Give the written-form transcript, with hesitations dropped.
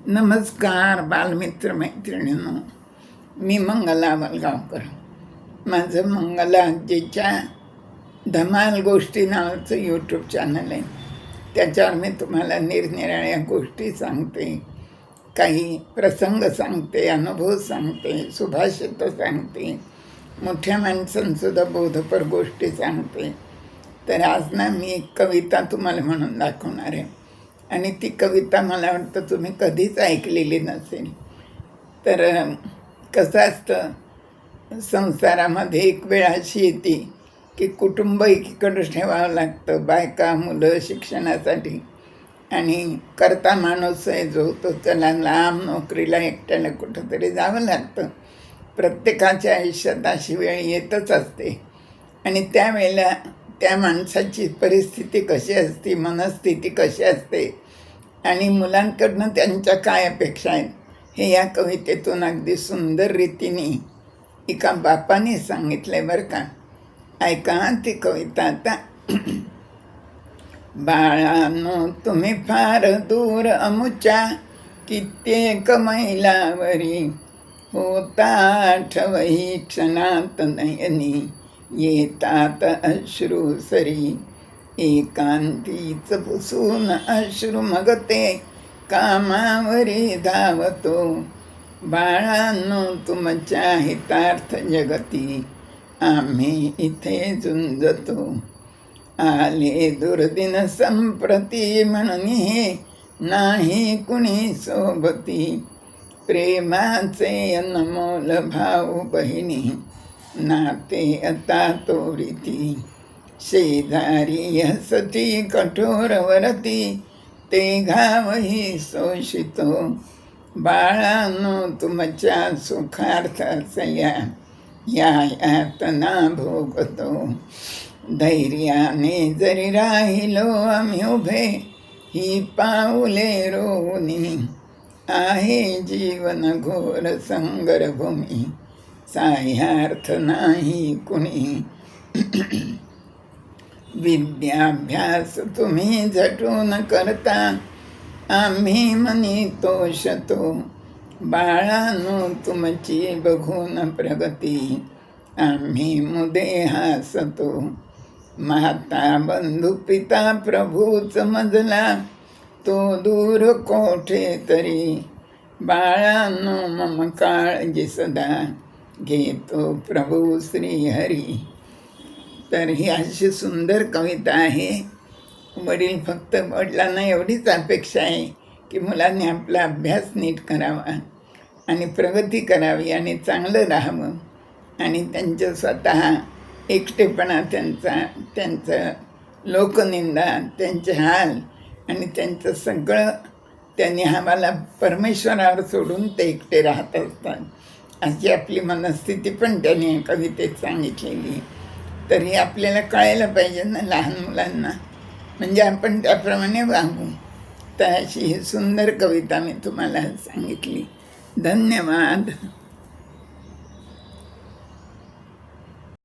नमस्कार बालमित्र मैत्रिणींनो, मी मंगला वलगावकर. माझं मंगला आजीच्या धमाल गोष्टी नावाचं यूट्यूब चॅनल आहे. त्याच्यावर मी तुम्हाला निरनिराळ्या गोष्टी सांगते, काही प्रसंग सांगते, अनुभव सांगते, सुभाषितं सांगते, मोठ्या माणसांसुद्धा बोधपर गोष्टी सांगते. तर आज ना मी एक कविता तुम्हाला म्हणून दाखवणार आहे आणि ती कविता मला वाटतं तुम्ही कधीच ऐकलेली नसेल. तर कसं असतं, संसारामध्ये एक वेळ अशी येते की कुटुंब एकीकडे ठेवावं लागतं, बायका मुलं शिक्षणासाठी, आणि करता माणूस आहे जो तो त्याला लांब नोकरीला एकट्याला कुठंतरी जावं लागतं. प्रत्येकाच्या आयुष्यात अशी वेळ येतच असते आणि त्यावेळेला त्या माणसाची परिस्थिती कशी असते, मनस्थिती कशी असते आणि मुलांकडनं त्यांच्या काय अपेक्षा आहेत हे या कवितेतून अगदी सुंदर रीतीने एका बापाने सांगितलं आहे बरं का. ऐका ती कविता आता. बाळांनो तुम्ही फार दूर अमुच्या, कित्येक मैलावरी, होता आठवही क्षणात नयनी, येतात अश्रू सरी. एकांतीच पुसून अश्रू मग ते कामावरी धावतो. बाळांनो तुमच्या हितार्थ जगती, आम्ही इथे झुंजतो. आले दुर्दिन संप्रती, म्हणून हे नाही कुणी सोबती. प्रेमाचे अनमोल भाऊ बहिणी, नाते आता तोडीती. शेजारी हसती कठोर वरती, ते घावही शोषितो. बाळांनो तुमच्या सुखार्थ असल्या, या यातना भोगतो. धैर्याने जरी राहिलो आम्ही उभे, ही पाऊले रोवनी. आहे जीवन घोर संगरभूमी, साह्यार्थ नाही कुणी. विद्याभ्यास तुम्ही झटून करता, आम्ही मनी तोषतो. बाळांनो तुमची बघून प्रगती, आम्ही मुदे हासतो. माता बंधू पिता प्रभूच मजला, तो दूर कोठे तरी. बाळांनो मम काळजी सदा, घेतो प्रभू श्रीहरी. तर ही अशी सुंदर कविता आहे. वडील फक्त वडिलांना एवढीच अपेक्षा आहे की मुलांनी आपला अभ्यास नीट करावा आणि प्रगती करावी आणि चांगलं राहावं, आणि त्यांचं स्वतः एकटेपणा, त्यांचं लोकनिंदा, त्यांचे हाल आणि त्यांचं सगळं त्यांनी आम्हाला परमेश्वरावर सोडून ते एकटे राहत असतात, अशी आपली मनस्थिती पण त्यांनी कवितेत सांगितलेली. तर हे आपल्याला कळायला पाहिजे ना लहान मुलांना, म्हणजे आपण त्याप्रमाणे वागू. तर अशी ही सुंदर कविता मी तुम्हाला सांगितली. धन्यवाद.